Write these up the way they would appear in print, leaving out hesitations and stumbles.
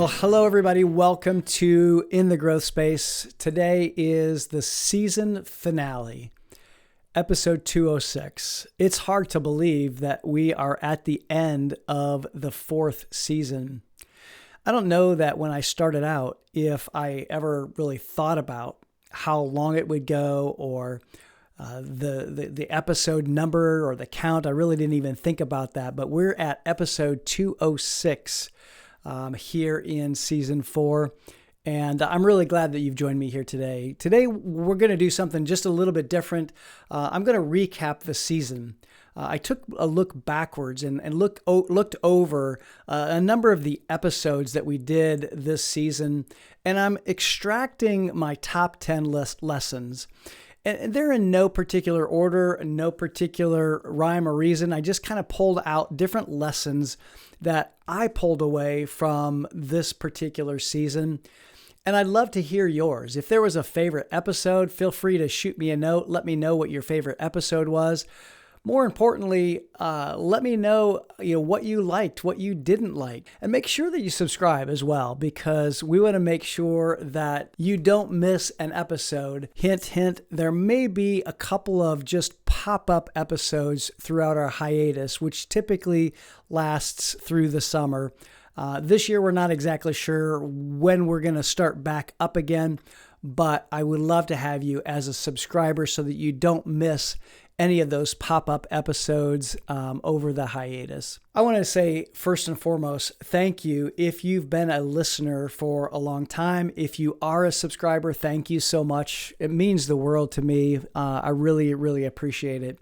Well, hello everybody. Welcome to In the Growth Space. Today is the season finale, episode 206. It's hard to believe that we are at the end of the fourth season. I don't know that when I started out, if I ever really thought about how long it would go or the episode number or the count. I really didn't even think about that, but we're at episode 206 here in season 4. And I'm really glad that you've joined me here today. Today, we're going to do something just a little bit different. I'm going to recap the season. I took a look backwards and looked over a number of the episodes that we did this season, and I'm extracting my top 10 lessons. And they're in no particular order, no particular rhyme or reason. I just kind of pulled out different lessons that I pulled away from this particular season. And I'd love to hear yours. If there was a favorite episode, feel free to shoot me a note. Let me know what your favorite episode was. More importantly, let me know, what you liked, what you didn't like, and make sure that you subscribe as well, because we want to make sure that you don't miss an episode. Hint, hint, there may be a couple of just pop-up episodes throughout our hiatus, which typically lasts through the summer. This year, we're not exactly sure when we're going to start back up again, but I would love to have you as a subscriber so that you don't miss any of those pop-up episodes over the hiatus. I want to say, first and foremost, thank you. If you've been a listener for a long time, if you are a subscriber, thank you so much. It means the world to me. I really, really appreciate it.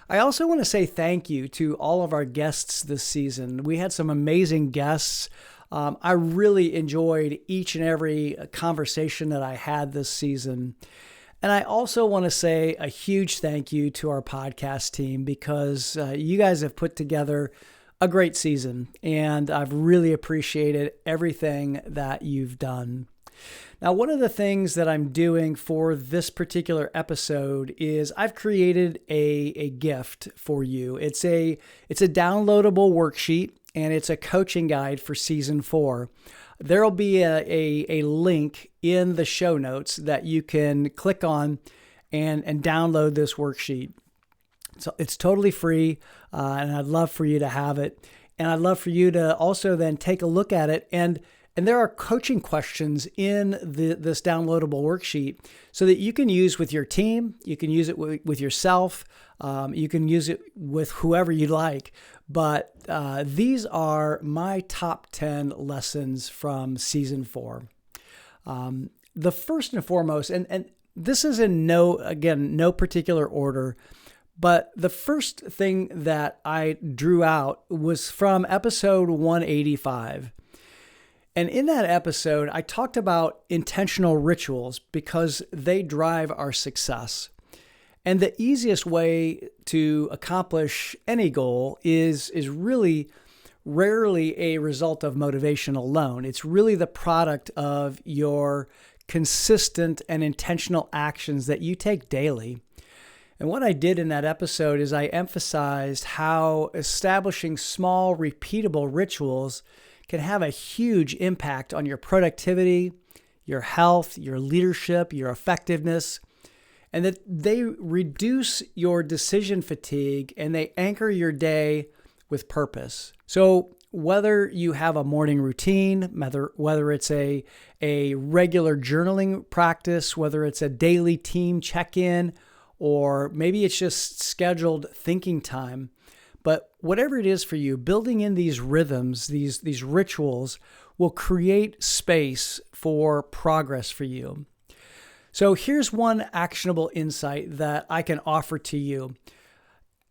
I also want to say thank you to all of our guests this season. We had some amazing guests. I really enjoyed each and every conversation that I had this season. And I also want to say a huge thank you to our podcast team, because you guys have put together a great season, and I've really appreciated everything that you've done. Now, one of the things that I'm doing for this particular episode is I've created a gift for you. It's a downloadable worksheet, and it's a coaching guide for season 4. There'll be a link in the show notes that you can click on and download this worksheet. So it's totally free, and I'd love for you to have it. And I'd love for you to also then take a look at it. And there are coaching questions in this downloadable worksheet so that you can use with your team. You can use it with yourself. You can use it with whoever you like. But these are my top 10 lessons from season 4. The first and foremost, and this is in no particular order, but the first thing that I drew out was from episode 185. And in that episode, I talked about intentional rituals because they drive our success. And the easiest way to accomplish any goal is really rarely a result of motivation alone. It's really the product of your consistent and intentional actions that you take daily. And what I did in that episode is I emphasized how establishing small, repeatable rituals can have a huge impact on your productivity, your health, your leadership, your effectiveness, and that they reduce your decision fatigue and they anchor your day with purpose. So whether you have a morning routine, whether it's a regular journaling practice, whether it's a daily team check-in, or maybe it's just scheduled thinking time, but whatever it is for you, building in these rhythms, these rituals will create space for progress for you. So here's one actionable insight that I can offer to you.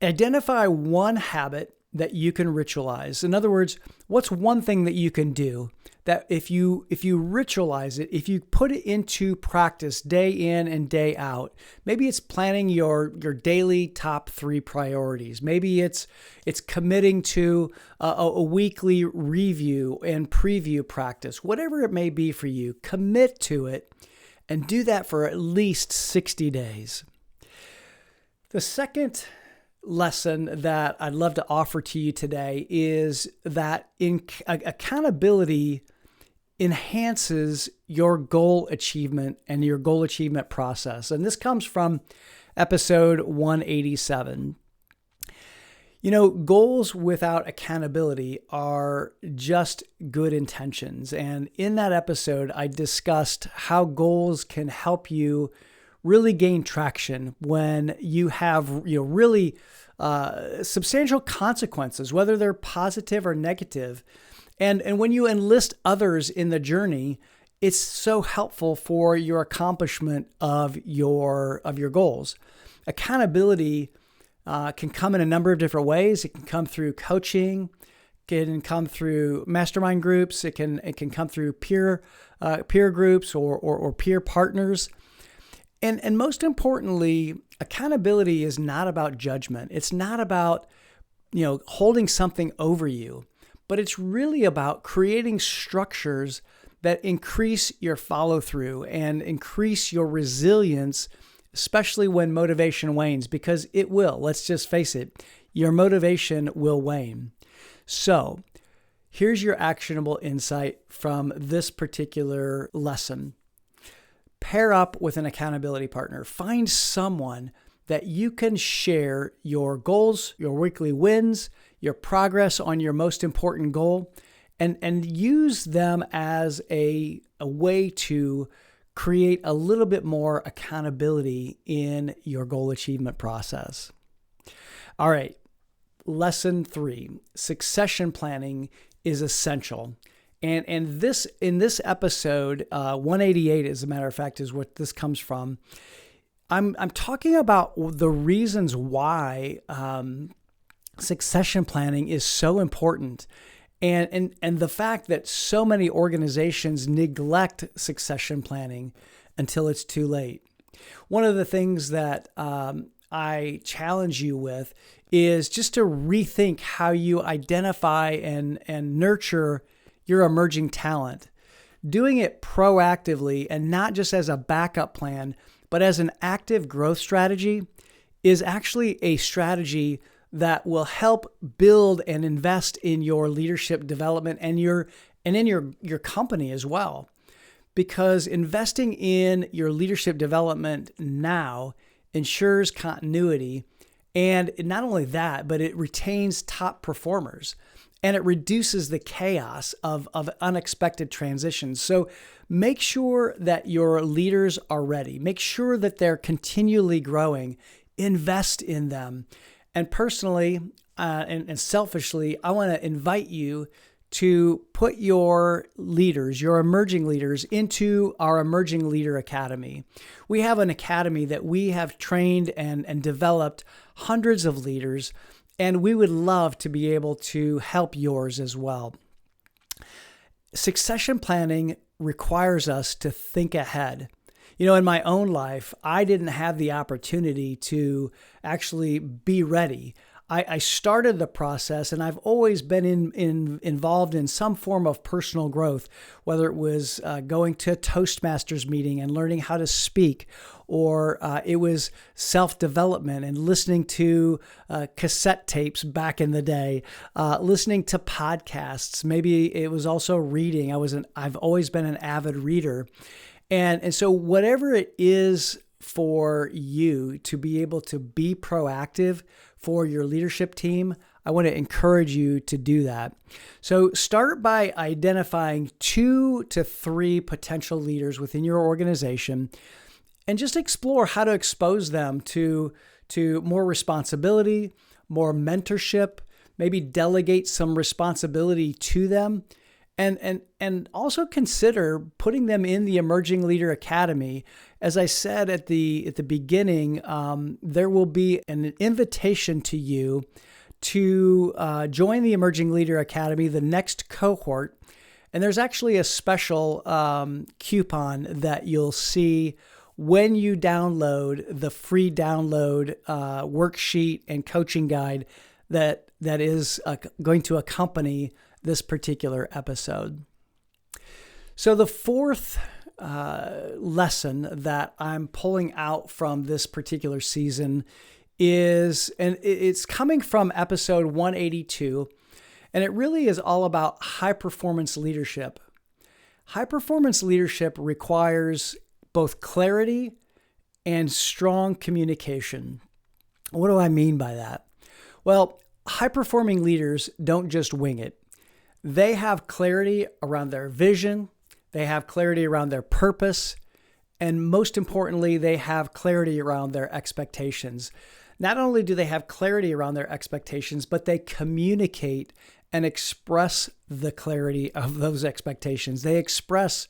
Identify one habit that you can ritualize. In other words, what's one thing that you can do that if you ritualize it, if you put it into practice day in and day out, maybe it's planning your daily top 3 priorities. Maybe it's committing to a weekly review and preview practice. Whatever it may be for you, commit to it and do that for at least 60 days. The second lesson that I'd love to offer to you today is that accountability enhances your goal achievement and your goal achievement process. And this comes from episode 187. Goals without accountability are just good intentions. And in that episode, I discussed how goals can help you really gain traction when you have really substantial consequences, whether they're positive or negative. And when you enlist others in the journey, it's so helpful for your accomplishment of your goals. Accountability can come in a number of different ways. It can come through coaching, can come through mastermind groups. It can come through peer groups or peer partners. And most importantly, accountability is not about judgment. It's not about, holding something over you, but it's really about creating structures that increase your follow through and increase your resilience, especially when motivation wanes, because it will. Let's just face it, your motivation will wane. So here's your actionable insight from this particular lesson. Pair up with an accountability partner. Find someone that you can share your goals, your weekly wins, your progress on your most important goal, and use them as a way to create a little bit more accountability in your goal achievement process. All right, lesson 3, succession planning is essential. And in this episode, 188, as a matter of fact, is what this comes from. I'm talking about the reasons why succession planning is so important, and the fact that so many organizations neglect succession planning until it's too late. One of the things that I challenge you with is just to rethink how you identify and nurture your emerging talent. Doing it proactively and not just as a backup plan, but as an active growth strategy is actually a strategy that will help build and invest in your leadership development and in your company as well. Because investing in your leadership development now ensures continuity, and not only that, but it retains top performers. And it reduces the chaos of unexpected transitions. So make sure that your leaders are ready. Make sure that they're continually growing. Invest in them. And personally and selfishly, I want to invite you to put your leaders, your emerging leaders, into our Emerging Leader Academy. We have an academy that we have trained and developed hundreds of leaders, and we would love to be able to help yours as well. Succession planning requires us to think ahead. In my own life, I didn't have the opportunity to actually be ready. I started the process, and I've always been involved in some form of personal growth, whether it was going to a Toastmasters meeting and learning how to speak, or it was self-development and listening to cassette tapes back in the day, listening to podcasts. Maybe it was also reading. I've always been an avid reader. And so whatever it is for you to be able to be proactive for your leadership team, I want to encourage you to do that. So start by identifying 2 to 3 potential leaders within your organization and just explore how to expose them to more responsibility, more mentorship, maybe delegate some responsibility to them. And also consider putting them in the Emerging Leader Academy. As I said at the beginning, there will be an invitation to you to join the Emerging Leader Academy, the next cohort. And there's actually a special coupon that you'll see when you download the free download worksheet and coaching guide that is going to accompany this particular episode. So the 4th lesson that I'm pulling out from this particular season is, and it's coming from episode 182, and it really is all about high performance leadership. high performance leadership requires both clarity and strong communication. What do I mean by that? Well, high performing leaders don't just wing it. They have clarity around their vision, they have clarity around their purpose, and most importantly, they have clarity around their expectations. Not only do they have clarity around their expectations, but they communicate and express the clarity of those expectations. They express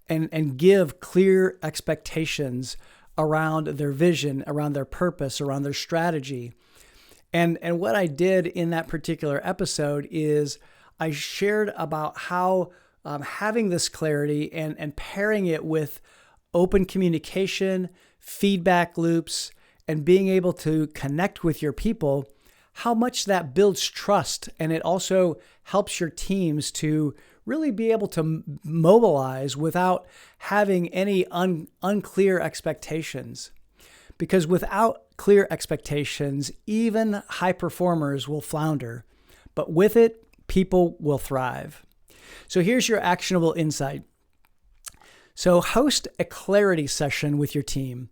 and give clear expectations around their vision, around their purpose, around their strategy. And what I did in that particular episode is I shared about how having this clarity and pairing it with open communication, feedback loops, and being able to connect with your people, how much that builds trust. And it also helps your teams to really be able to mobilize without having any unclear expectations. Because without clear expectations, even high performers will flounder. But with it, people will thrive. So here's your actionable insight. So host a clarity session with your team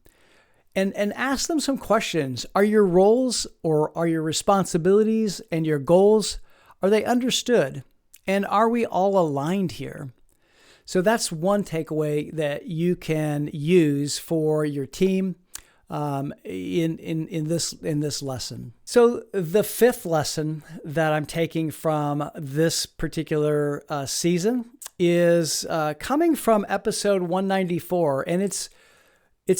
and ask them some questions. Are your roles or are your responsibilities and your goals, are they understood? And are we all aligned here? So that's one takeaway that you can use for your team in this lesson. So the fifth lesson that I'm taking from this particular season is coming from episode 194, and it's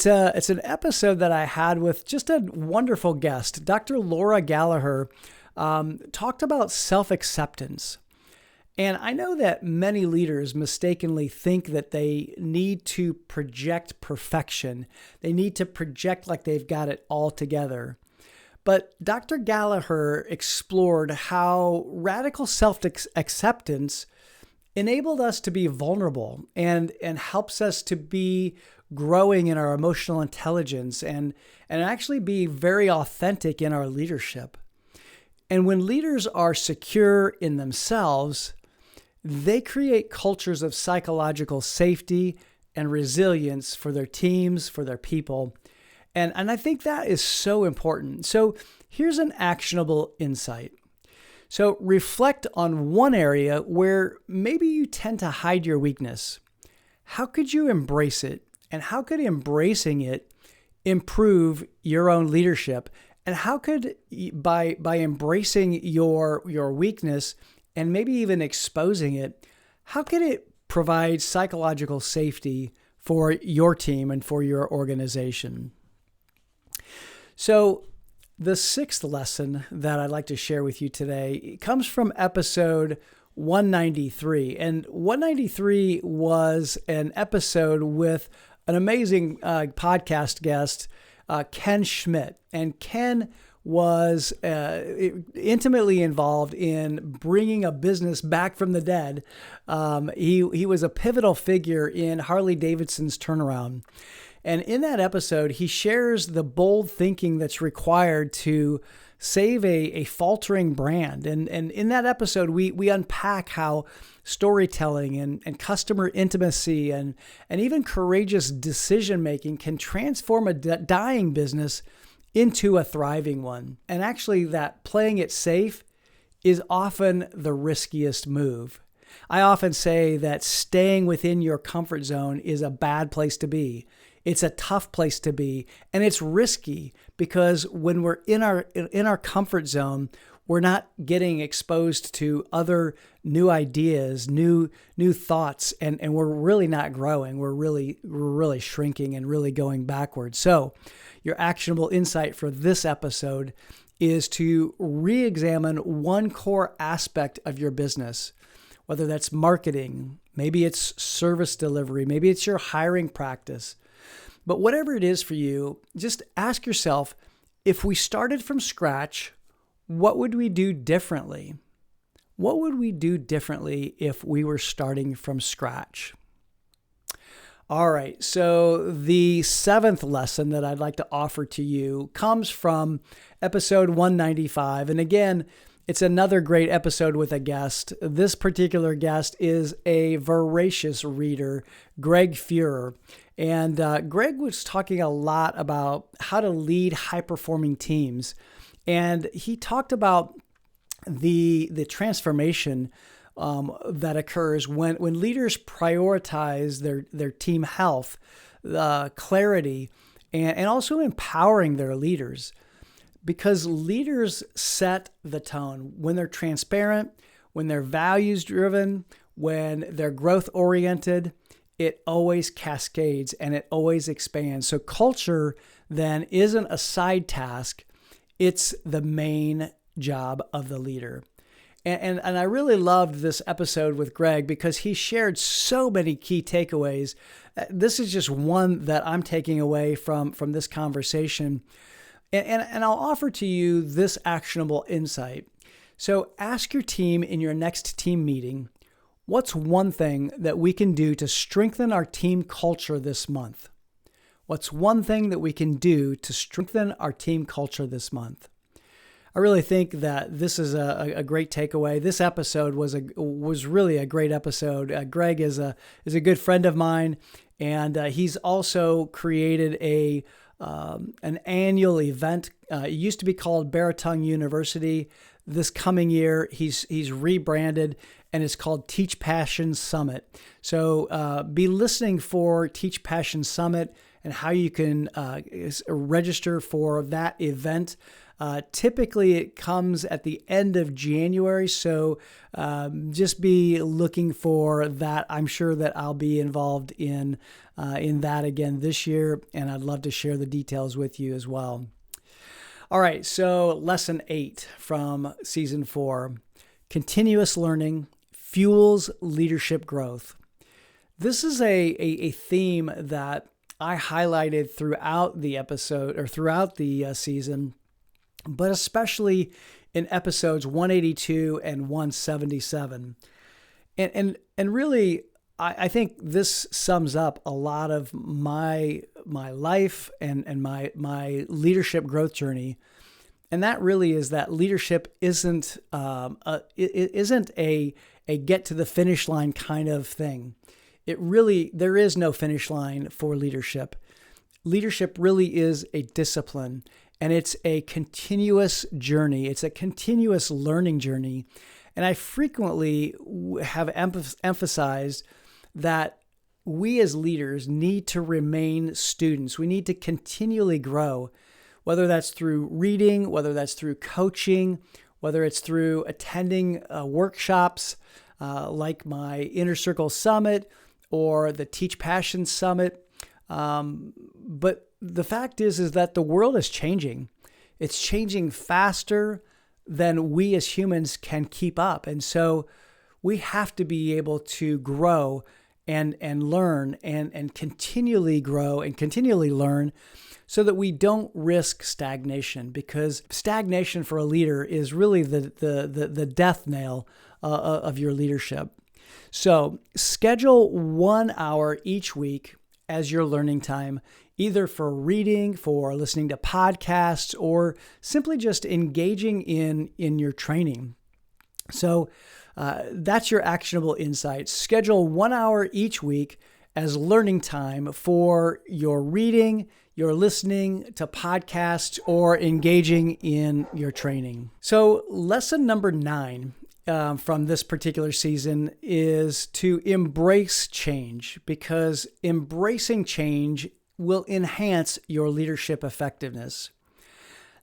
an episode that I had with just a wonderful guest. Dr. Laura Gallagher talked about self-acceptance. And I know that many leaders mistakenly think that they need to project perfection. They need to project like they've got it all together. But Dr. Gallagher explored how radical self-acceptance enabled us to be vulnerable and helps us to be growing in our emotional intelligence and actually be very authentic in our leadership. And when leaders are secure in themselves, they create cultures of psychological safety and resilience for their teams, for their people. And I think that is so important. So here's an actionable insight. So reflect on one area where maybe you tend to hide your weakness. How could you embrace it? And how could embracing it improve your own leadership? And how could, by embracing your weakness and maybe even exposing it, how could it provide psychological safety for your team and for your organization? So the sixth lesson that I'd like to share with you today comes from episode 193. And 193 was an episode with an amazing podcast guest, Ken Schmidt. And Ken was intimately involved in bringing a business back from the dead. He was a pivotal figure in Harley-Davidson's turnaround. And in that episode, he shares the bold thinking that's required to save a faltering brand. And in that episode, we unpack how storytelling and customer intimacy and even courageous decision-making can transform a dying business into a thriving one. And actually that playing it safe is often the riskiest move. I often say that staying within your comfort zone is a bad place to be. It's a tough place to be, and it's risky because when we're in our comfort zone, we're not getting exposed to other new ideas, new thoughts, and we're really not growing. We're really shrinking and really going backwards. So your actionable insight for this episode is to re-examine one core aspect of your business, whether that's marketing, maybe it's service delivery, maybe it's your hiring practice. But whatever it is for you, just ask yourself, if we started from scratch, what would we do differently? What would we do differently if we were starting from scratch? All right, so the seventh lesson that I'd like to offer to you comes from episode 195. And again, It's another great episode with a guest. This particular guest is a voracious reader, Greg Fuhrer. And Greg was talking a lot about how to lead high-performing teams. And he talked about the transformation that occurs when leaders prioritize their team health, clarity, and also empowering their leaders. Because leaders set the tone. When they're transparent, when they're values-driven, when they're growth-oriented, it always cascades and it always expands. So culture then isn't a side task. It's the main job of the leader. And I really loved this episode with Greg because he shared so many key takeaways. This is just one that I'm taking away from this conversation. And I'll offer to you this actionable insight. So ask your team in your next team meeting, what's one thing that we can do to strengthen our team culture this month? What's one thing that we can do to strengthen our team culture this month? I really think that this is a great takeaway. This episode was really a great episode. Greg is a good friend of mine, and he's also created an annual event. It used to be called Baritone University. This coming year, he's rebranded, and it's called Teach Passion Summit. So be listening for Teach Passion Summit and how you can register for that event. Typically, it comes at the end of January, so just be looking for that. I'm sure that I'll be involved in that again this year, and I'd love to share the details with you as well. All right, so lesson 8 from season 4, continuous learning fuels leadership growth. This is a theme that I highlighted throughout the episode or throughout the season, but especially in episodes 182 and 177. And really, I think this sums up a lot of my life and my leadership growth journey. And that really is that leadership isn't a get to the finish line kind of thing. There is no finish line for leadership. Leadership really is a discipline. And it's a continuous journey. It's a continuous learning journey. And I frequently have emphasized that we as leaders need to remain students. We need to continually grow, whether that's through reading, whether that's through coaching, whether it's through attending workshops like my Inner Circle Summit or the Teach Passion Summit. But the fact is that the world is changing. It's changing faster than we as humans can keep up. And so we have to be able to grow and learn and continually grow and continually learn so that we don't risk stagnation, because stagnation for a leader is really the death knell of your leadership. So schedule 1 hour each week as your learning time, either for reading, for listening to podcasts, or simply just engaging in your training. So that's your actionable insights. Schedule 1 hour each week as learning time for your reading, your listening to podcasts, or engaging in your training. So lesson number 9 from this particular season is to embrace change, because embracing change will enhance your leadership effectiveness.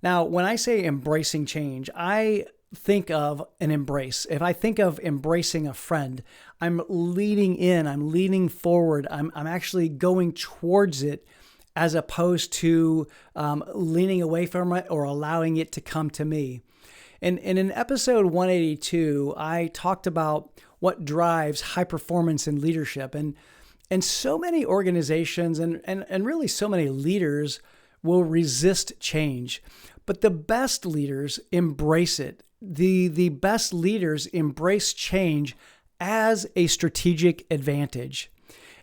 Now, when I say embracing change, I think of an embrace. If I think of embracing a friend, I'm leaning in, I'm leaning forward, I'm actually going towards it, as opposed to leaning away from it or allowing it to come to me. And in episode 182, I talked about what drives high performance in leadership. And so many organizations and really so many leaders will resist change. But the best leaders embrace it. The best leaders embrace change as a strategic advantage.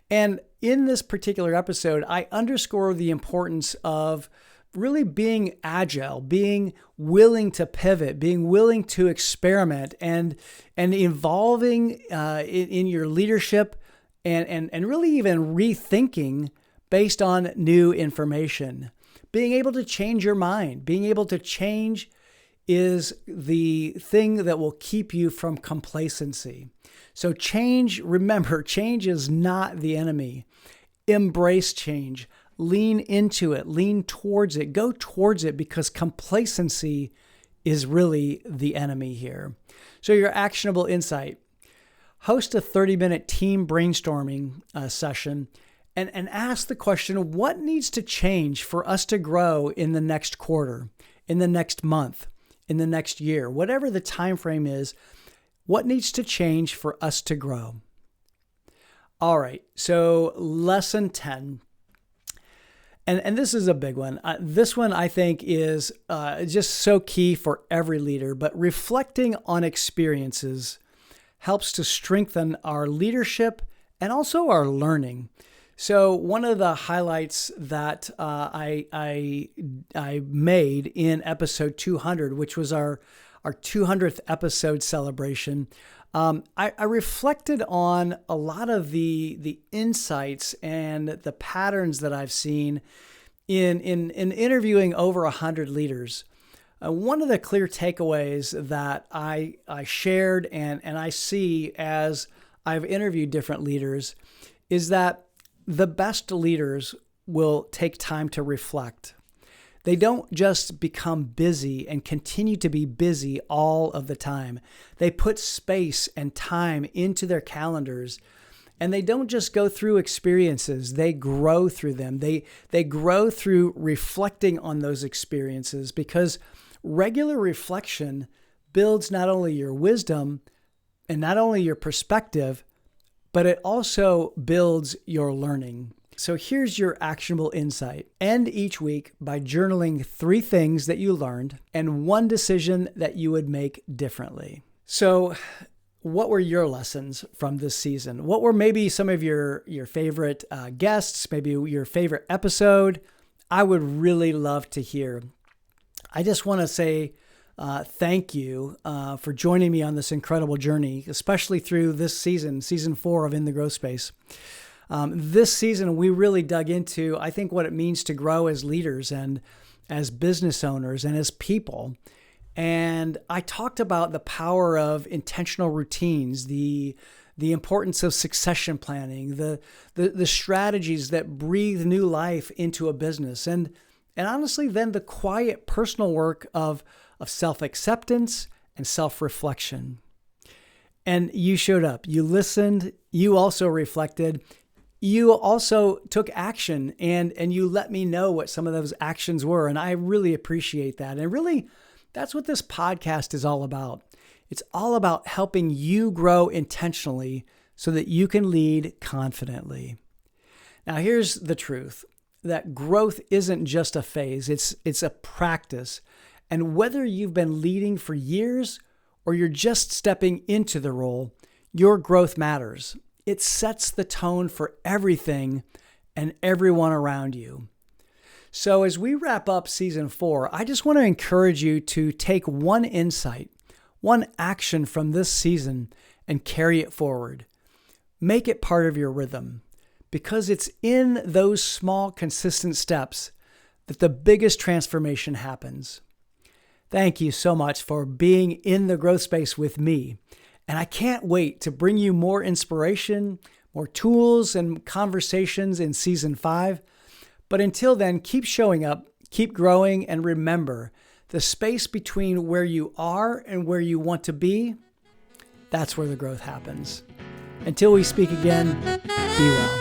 And in this particular episode, I underscore the importance of really being agile, being willing to pivot, being willing to experiment, and evolving in your leadership, and really even rethinking based on new information. Being able to change your mind, being able to change is the thing that will keep you from complacency. So change, remember, change is not the enemy. Embrace change. Lean into it, lean towards it, go towards it, because complacency is really the enemy here. So your actionable insight: host a 30-minute team brainstorming session and ask the question, what needs to change for us to grow in the next quarter, in the next month, in the next year, whatever the time frame is, what needs to change for us to grow? All right, so lesson 10. And this is a big one. This one, I think, is just so key for every leader. But reflecting on experiences helps to strengthen our leadership and also our learning. So one of the highlights that I made in episode 200, which was our 200th episode celebration, I reflected on a lot of the insights and the patterns that I've seen in interviewing over 100 leaders. One of the clear takeaways that I shared and I see as I've interviewed different leaders is that the best leaders will take time to reflect. They don't just become busy and continue to be busy all of the time. They put space and time into their calendars, and they don't just go through experiences. They grow through them. They grow through reflecting on those experiences, because regular reflection builds not only your wisdom and not only your perspective, but it also builds your learning. So here's your actionable insight. End each week by journaling 3 things that you learned and 1 decision that you would make differently. So what were your lessons from this season? What were maybe some of your favorite guests, maybe your favorite episode? I would really love to hear. I just want to say thank you for joining me on this incredible journey, especially through this season 4 of In the Growth Space. This season, we really dug into, I think, what it means to grow as leaders and as business owners and as people. And I talked about the power of intentional routines, the importance of succession planning, the strategies that breathe new life into a business, and honestly, then the quiet personal work of self-acceptance and self-reflection. And you showed up, you listened, you also reflected. You also took action, and you let me know what some of those actions were. And I really appreciate that. And really, that's what this podcast is all about. It's all about helping you grow intentionally so that you can lead confidently. Now, here's the truth, that growth isn't just a phase. It's a practice. And whether you've been leading for years or you're just stepping into the role, your growth matters. It sets the tone for everything and everyone around you. So as we wrap up season 4, I just want to encourage you to take 1 insight, 1 action from this season and carry it forward. Make it part of your rhythm, because it's in those small, consistent steps that the biggest transformation happens. Thank you so much for being in the growth space with me. And I can't wait to bring you more inspiration, more tools and conversations in season 5. But until then, keep showing up, keep growing, and remember, the space between where you are and where you want to be, that's where the growth happens. Until we speak again, be well.